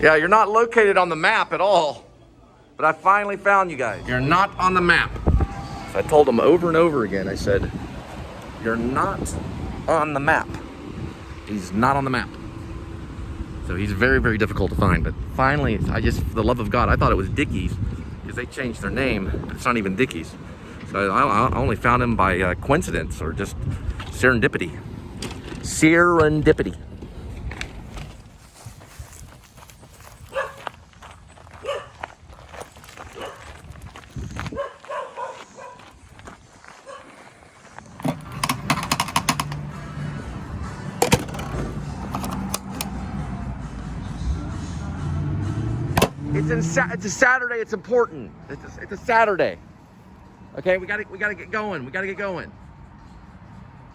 Yeah, you're not located on the map at all. But I finally found you guys. You're not on the map. So I told him over and over again, I said, you're not on the map. He's not on the map. So he's very, very difficult to find. But finally, I just, for the love of God, I thought it was Dickie's because they changed their name, but it's not even Dickie's. So I only found him by coincidence or just serendipity. Serendipity. It's a Saturday. It's important. It's a Saturday. Okay, we gotta get going. We gotta get going.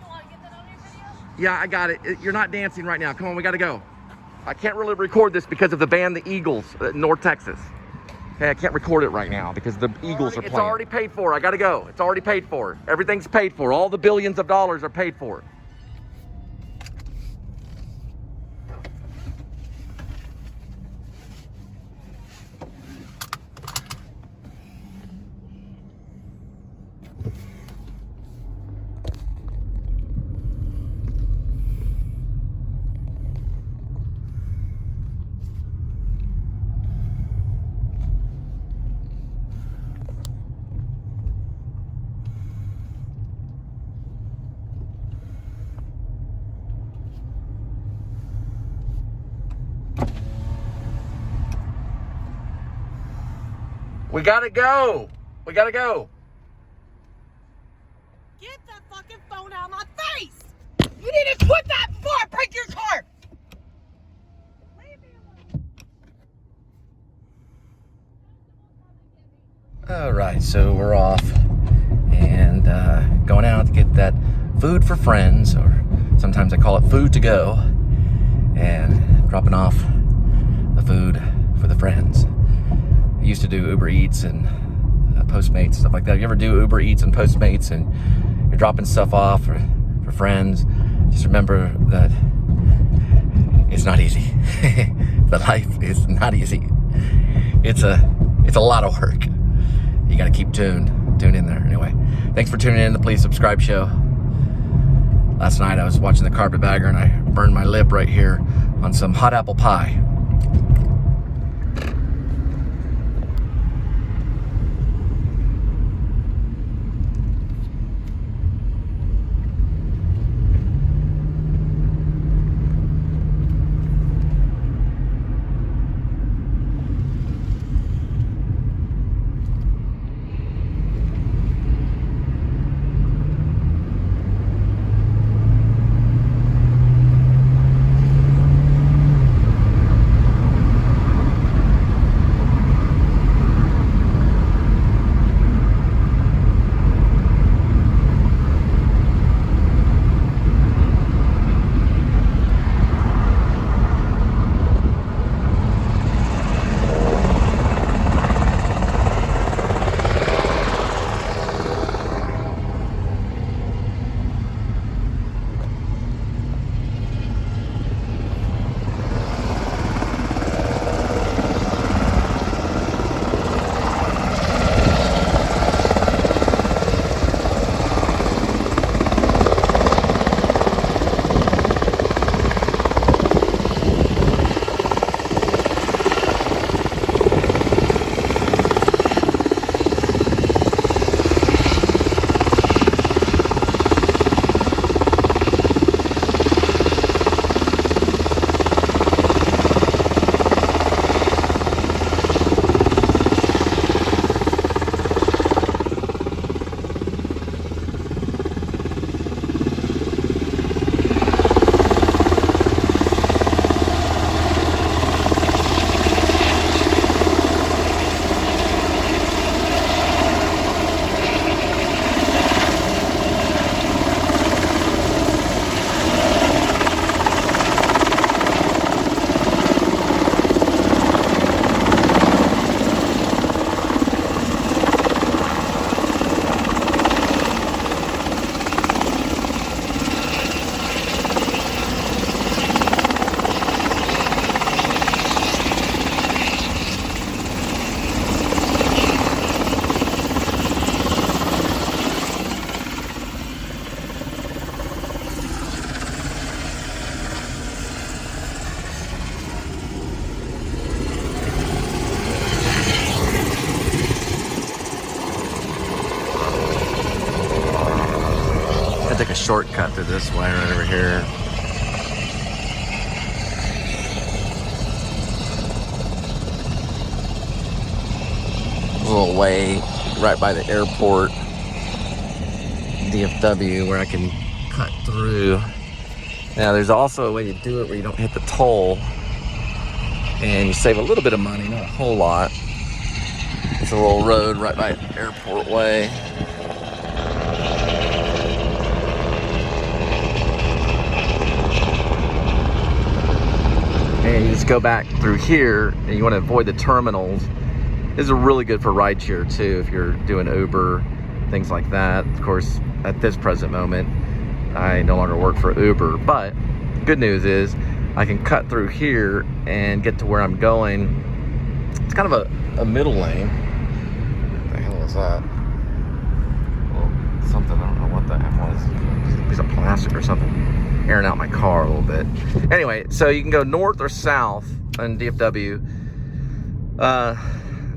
You want to get that on your video? Yeah, I got it. You're not dancing right now. Come on, we gotta go. I can't really record this because of the band, the Eagles, North Texas. Okay, I can't record it right now because the Eagles are playing. It's already paid for. I gotta go. It's already paid for. Everything's paid for. All the billions of dollars are paid for. We gotta go. We gotta go. Get that fucking phone out of my face! You need to quit that before I break your car! Leave me alone. All right, so we're off and going out to get that food for friends, or sometimes I call it food to go, and dropping off the food for the friends. I used to do Uber Eats and Postmates, stuff like that. If you ever do Uber Eats and Postmates and you're dropping stuff off for friends, just remember that it's not easy. The life is not easy. It's a lot of work. You gotta keep tuned in there. Anyway, thanks for tuning in to the Please Subscribe show. Last night I was watching The Carpetbagger and I burned my lip right here on some hot apple pie. shortcut to this way right over here. A little way right by the airport, DFW, where I can cut through. Now there's also a way to do it where you don't hit the toll and you save a little bit of money, not a whole lot. It's a little road right by Airport Way. And you just go back through here, and you want to avoid the terminals. This is really good for rideshare too, if you're doing Uber, things like that. Of course, at this present moment, I no longer work for Uber, but good news is I can cut through here and get to where I'm going. It's kind of a middle lane. What the hell is that? Well, something, I don't know what the heck was. Just a piece of plastic or something. Airing out my car a little bit. Anyway, so you can go north or south in DFW.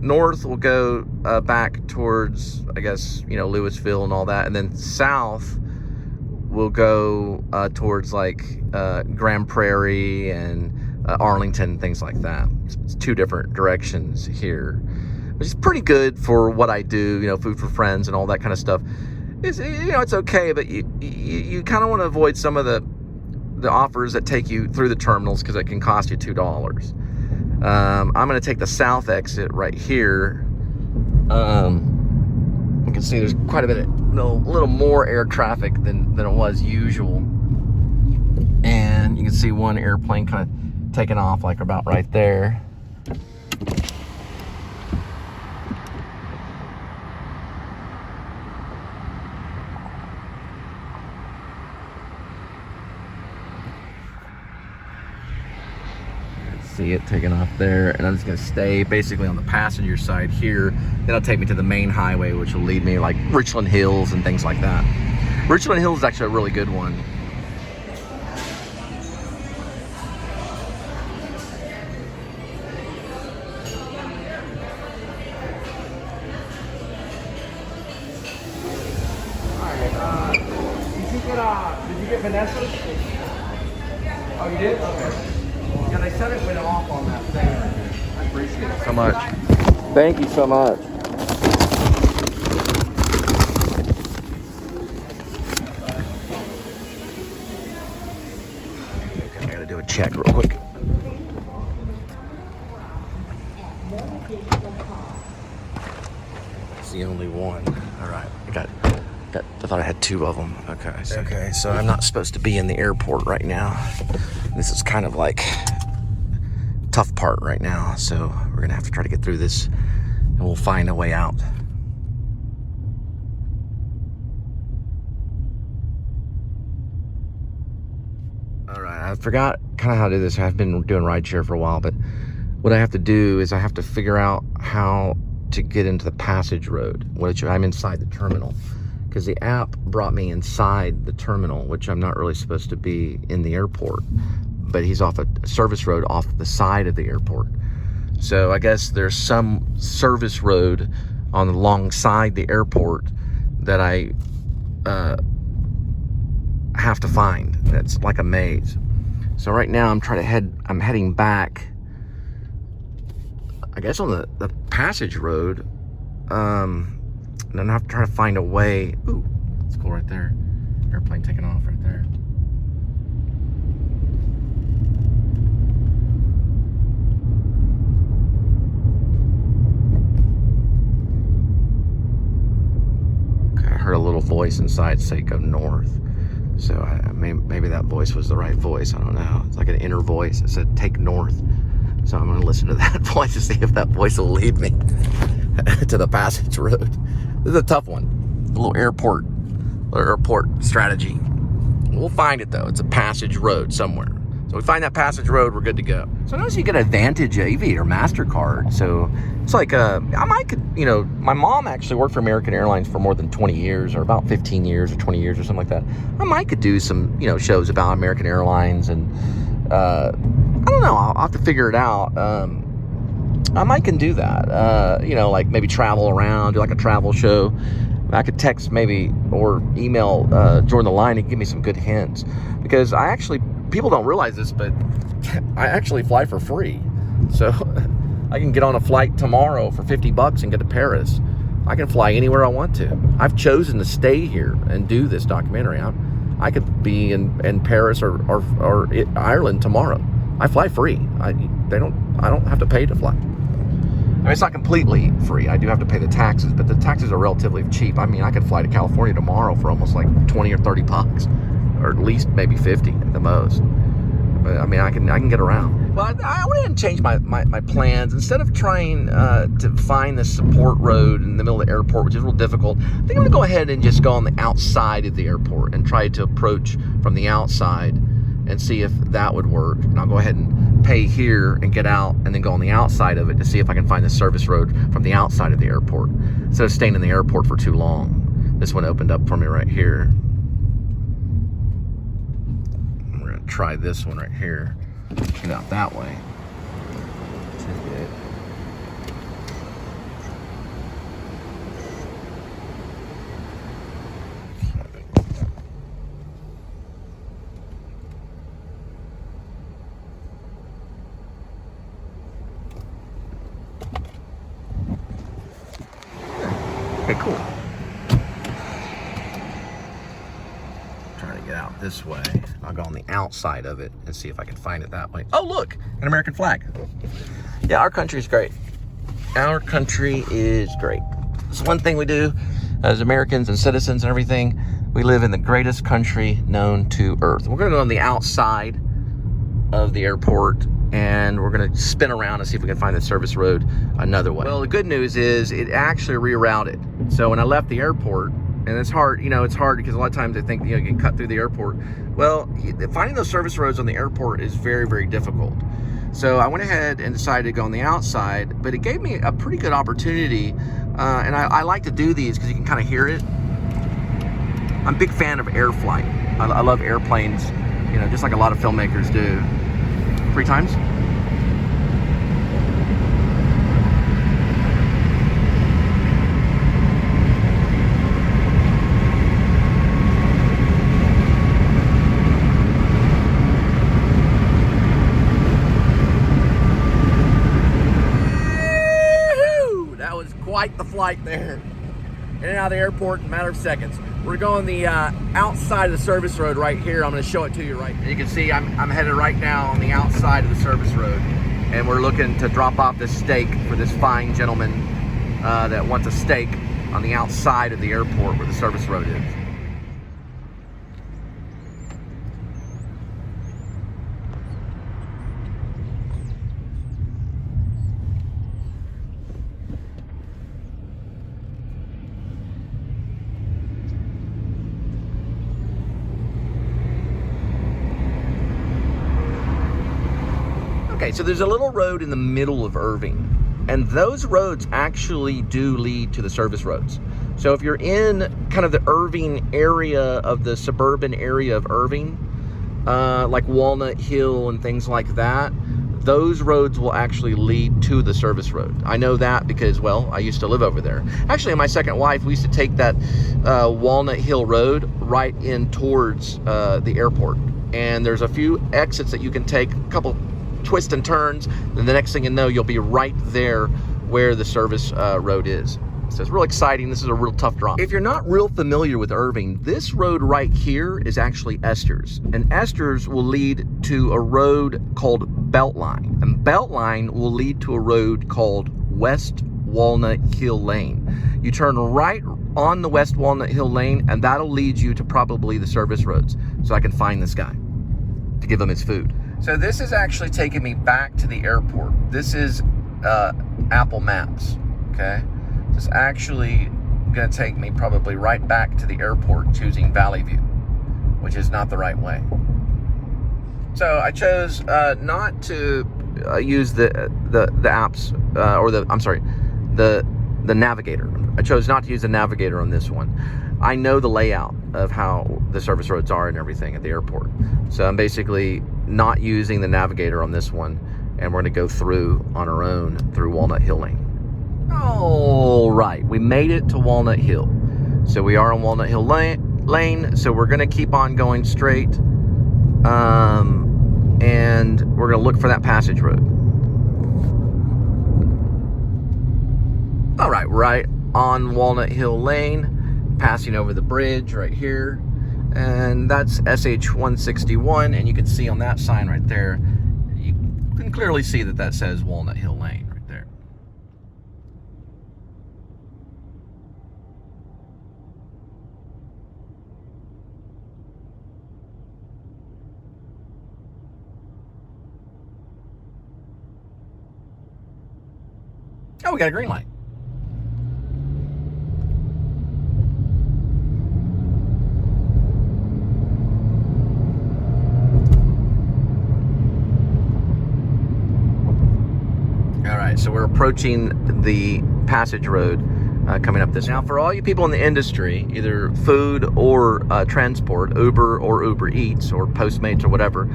North will go back towards, I guess, you know, Louisville and all that, and then south will go towards like Grand Prairie and Arlington, things like that. It's two different directions here, which is pretty good for what I do, you know, food for friends and all that kind of stuff. It's, you know, it's okay, but you kind of want to avoid some of the offers that take you through the terminals because it can cost you $2. I'm going to take the south exit right here. You can see there's quite a bit of, a little more air traffic than it was usual. And you can see one airplane kind of taking off like about right there. See it taking off there, and I'm just gonna stay basically on the passenger side here. Then it'll take me to the main highway, which will lead me like Richland Hills and things like that. Richland Hills is actually a really good one. Did you get Vanessa? Oh, you did? Okay. Yeah, they said it went off on that thing right here. I appreciate it so much. Thank you so much. Okay, I gotta do a check real quick. It's the only one. All right, I thought I had two of them. Okay, so I'm not supposed to be in the airport right now. This is kind of like tough part right now, so we're gonna have to try to get through this and we'll find a way out. All right, I forgot kind of how to do this. I've been doing rideshare for a while, but what I have to do is I have to figure out how to get into the passage road, which I'm inside the terminal, because the app brought me inside the terminal, which I'm not really supposed to be in the airport, but he's off a service road off the side of the airport. So I guess there's some service road on alongside the airport that I have to find. It's like a maze. So right now I'm heading back, I guess on the passage road. And then I have to try to find a way. Ooh, it's cool right there. Airplane taking off right there. Okay, I heard a little voice inside say go north. So maybe that voice was the right voice. I don't know. It's like an inner voice. It said take north. So I'm going to listen to that voice to see if that voice will lead me to the passage road. This is a tough one. A little airport strategy. We'll find it though. It's a passage road somewhere. So we find that passage road, we're good to go. So notice you get an Advantage Aviator MasterCard. So it's like my mom actually worked for American Airlines for more than 20 years, or about 15 years or 20 years or something like that. I might could do some, shows about American Airlines, and I don't know. I'll have to figure it out. I might can do that. Like maybe travel around, do like a travel show. I could text maybe or email Jordan the Line and give me some good hints, because people don't realize this, but I actually fly for free. So I can get on a flight tomorrow for $50 and get to Paris. I can fly anywhere I want to. I've chosen to stay here and do this documentary. I could be in Paris or Ireland tomorrow. I fly free. I don't have to pay to fly. I mean, it's not completely free. I do have to pay the taxes, but the taxes are relatively cheap. I mean, I could fly to California tomorrow for almost like $20 or $30, or at least maybe 50 at the most. But I mean, I can get around. Well, I went ahead and changed my plans. Instead of trying to find the support road in the middle of the airport, which is real difficult, I think I'm gonna go ahead and just go on the outside of the airport and try to approach from the outside and see if that would work. And I'll go ahead and pay here and get out and then go on the outside of it to see if I can find the service road from the outside of the airport, instead of staying in the airport for too long. This one opened up for me right here. We're gonna try this one right here. Get out that way. Okay, cool. Trying to get out this way. I'll go on the outside of it and see if I can find it that way. Oh, look, an American flag. Yeah, our country is great. Our country is great. It's one thing we do as Americans and citizens and everything. We live in the greatest country known to Earth. We're going to go on the outside of the airport, and we're going to spin around and see if we can find the service road another way. Well, the good news is it actually rerouted. So when I left the airport, and it's hard, it's hard because a lot of times I think, you can cut through the airport. Well, finding those service roads on the airport is very, very difficult. So I went ahead and decided to go on the outside, but it gave me a pretty good opportunity. And I like to do these because you can kind of hear it. I'm a big fan of air flight. I love airplanes, just like a lot of filmmakers do. 3 times? That was quite the flight there. In and out of the airport in a matter of seconds. We're going the outside of the service road right here. I'm going to show it to you right now. You can see I'm headed right now on the outside of the service road, and we're looking to drop off this steak for this fine gentleman that wants a steak on the outside of the airport where the service road is. Okay, so there's a little road in the middle of Irving, and those roads actually do lead to the service roads. So if you're in kind of the Irving area of the suburban area of Irving, like Walnut Hill and things like that, those roads will actually lead to the service road. I know that because, well, I used to live over there. Actually, my second wife, we used to take that Walnut Hill Road right in towards the airport. And there's a few exits that you can take, a couple twists and turns, and the next thing you know, you'll be right there where the service road is. So it's real exciting. This is a real tough drop. If you're not real familiar with Irving, this road right here is actually Esther's. And Esther's will lead to a road called Beltline. And Beltline will lead to a road called West Walnut Hill Lane. You turn right on the West Walnut Hill Lane, and that'll lead you to probably the service roads. So I can find this guy to give him his food. So this is actually taking me back to the airport. This is Apple Maps, okay? It's actually gonna take me probably right back to the airport choosing Valley View, which is not the right way. So I chose not to use the apps, or the navigator. I chose not to use the navigator on this one. I know the layout of how the service roads are and everything at the airport. So I'm basically not using the navigator on this one, and we're gonna go through on our own through Walnut Hill Lane. All right, we made it to Walnut Hill. So we are on Walnut Hill Lane, so we're gonna keep on going straight. And we're gonna look for that passage road. All right on Walnut Hill Lane, passing over the bridge right here. And that's SH 161, and you can see on that sign right there, you can clearly see that says Walnut Hill Lane right there. Oh, we got a green light. All right, so we're approaching the passage road coming up this. Now, for all you people in the industry, either food or transport, Uber or Uber Eats or Postmates or whatever,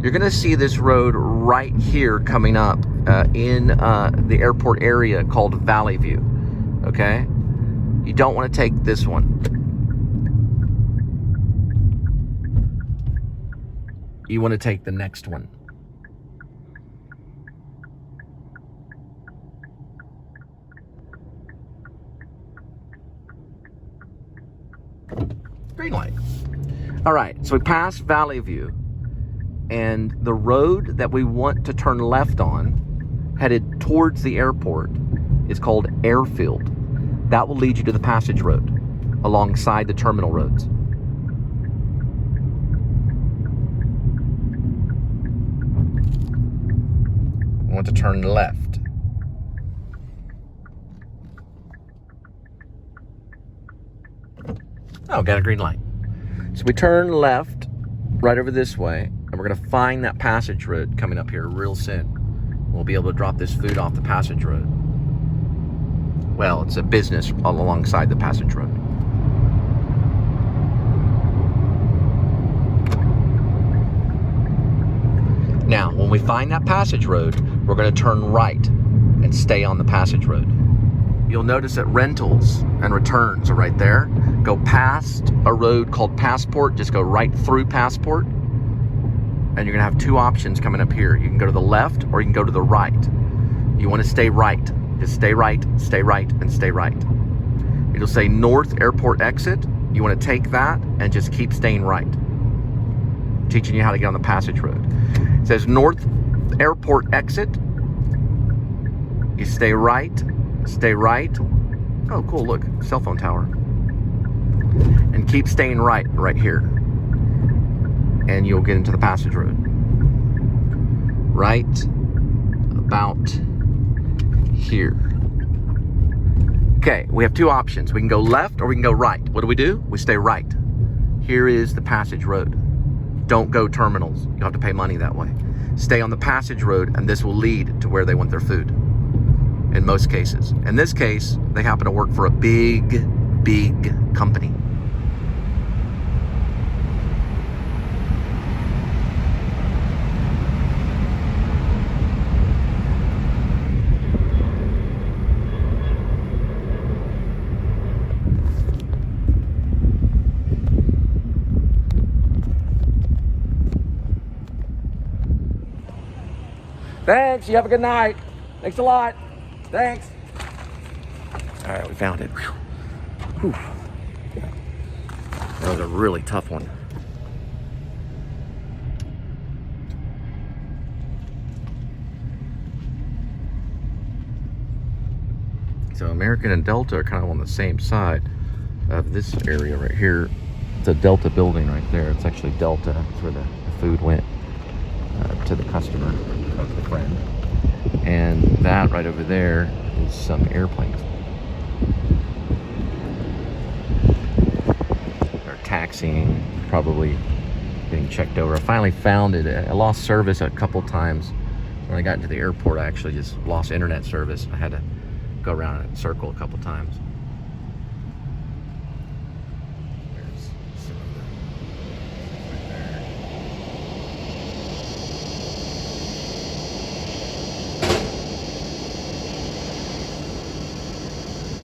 you're gonna see this road right here coming up in the airport area called Valley View, okay? You don't wanna take this one. You wanna take the next one. Green light. All right, so we passed Valley View, and the road that we want to turn left on, headed towards the airport, is called Airfield. That will lead you to the passage road alongside the terminal roads. We want to turn left. Oh, got a green light. So we turn left right over this way, and we're gonna find that passage road coming up here real soon. We'll be able to drop this food off the passage road. Well, it's a business all alongside the passage road. Now, when we find that passage road, we're gonna turn right and stay on the passage road. You'll notice that rentals and returns are right there. Go past a road called Passport, just go right through Passport, and you're gonna have two options coming up here. You can go to the left or you can go to the right. You wanna stay right. Just stay right, and stay right. It'll say North Airport Exit. You wanna take that and just keep staying right. Teaching you how to get on the passage road. It says North Airport Exit. You stay right. Oh, cool, look, cell phone tower. And keep staying right here. And you'll get into the passage road. Right about here. Okay, we have two options. We can go left or we can go right. What do? We stay right. Here is the passage road. Don't go terminals. You'll have to pay money that way. Stay on the passage road, and this will lead to where they want their food. In most cases. In this case, they happen to work for a big company. Thanks, you have a good night. Thanks a lot. Thanks. All right, we found it. Whew. That was a really tough one. So American and Delta are kind of on the same side of this area right here. It's a Delta building right there. It's actually Delta. That's where the food went to the customer, to the friend. And that right over there is some airplanes. They're taxiing, probably getting checked over. I finally found it. I lost service a couple times. When I got into the airport, I actually just lost internet service. I had to go around in a circle a couple times.